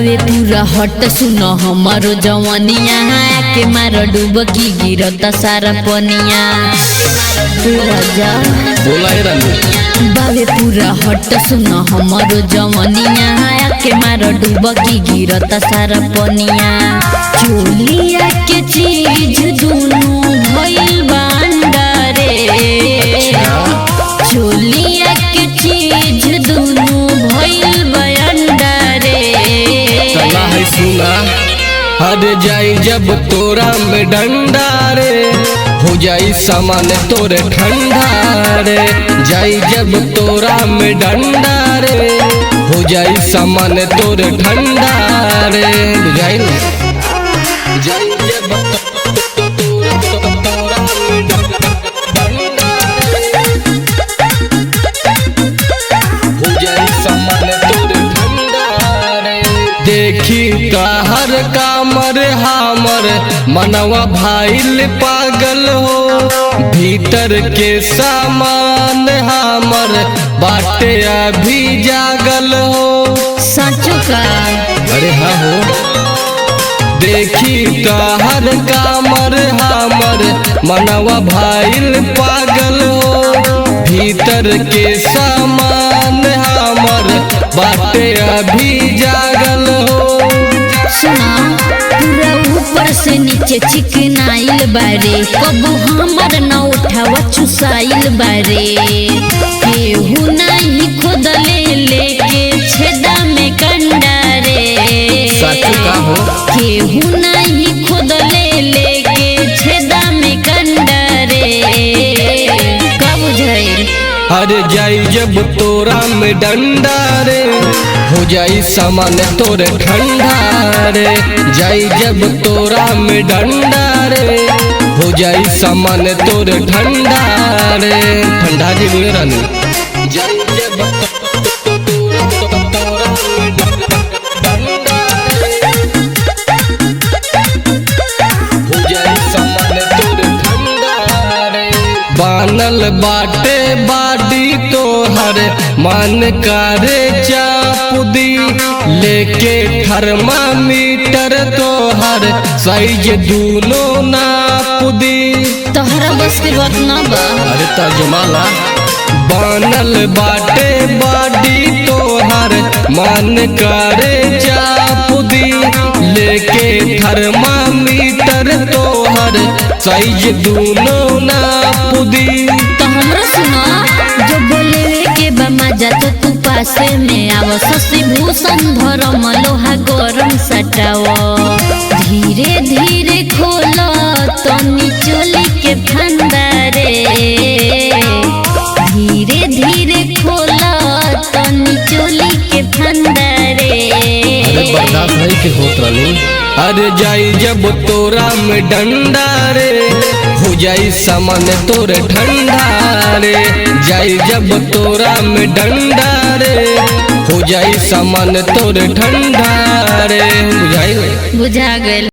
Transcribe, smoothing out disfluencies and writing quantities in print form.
बावे पूरा हट सुनो हमारो जवानिया के मार डुबकी गिरता सारा पनिया पूरा जा बावे पूरा हट सुनो हमारो जवानिया के मार डुबकी गिरता सारा पनिया चोलिया के चीज दुनू भइल बांडारे चोलिया के चीज दुनू भइल बांडारे चला है सुना हर जाई जब तोरा में डंडा रे हो जाई सामान तोरे ठंडा रे जाई जब तोरा में डंडा रे हो जाई सामान तोरे ठंडा रे बुझाई जाई जब तोरा में डंडा रे हो जाई सामान तोरे ठंडा रे देखी कहर कामर हमर मनवा भाईल पागल हो भीतर के सामान हमर बाटे अभी जागल हो सचो का अरे हाँ हो देखी कहर कामर हमर मनवा भाईल पागल हो भीतर के सामान हमर बाटे अभी जागल हो सुना पूरा ऊपर से नीचे चिकनाइल बारे कबू हमर न उठावा चुसाइल बारे केहू नहीं खोदले लेके छेदा में कंडा रे केहू नहीं खोदले लेके छेदा में कंडा रे का बुझाइल अरे जाई जब तोरा में डंडा रे हो जाई सामान तोरे ठंडा रे जाई जब तोरा में डंडा रे हो जाई सामान तोरे ठंडा रे ठंडा जी बोले रानी जाई जब तोरा में डंडा रे हो जाई सामान तोरे ठंडा रे बानल बाटे बाडी तोहर मन करे चापुदी लेके थर्मामीटर तोहर साइज दूनो नापुदी तोहरा बस के बात ना बा अरे तजमाला बानल बाटे बाडी तोहर मन करे चापुदी लेके थर्मामीटर तोहर साइज दूनो नापुदी तो हमरा सुना जो बोले के बमा जातो तू पासे में आवो शशि भूषण धर्म लोहा गरम सटाओ धीरे धीरे खोलो तो निचोली के फंदा रे धीरे धीरे खोलो तो निचोली के फंदा रे अरे बर्दाश्त नहीं के होत रही अरे जाई जब तोरा में डंडा रे हो जाई सामान तोरे ठंडा रे जाई जब तोरा में डंडा रे हो जाई सामान तोरे ठंडा रे बुझाई बुझा गइल।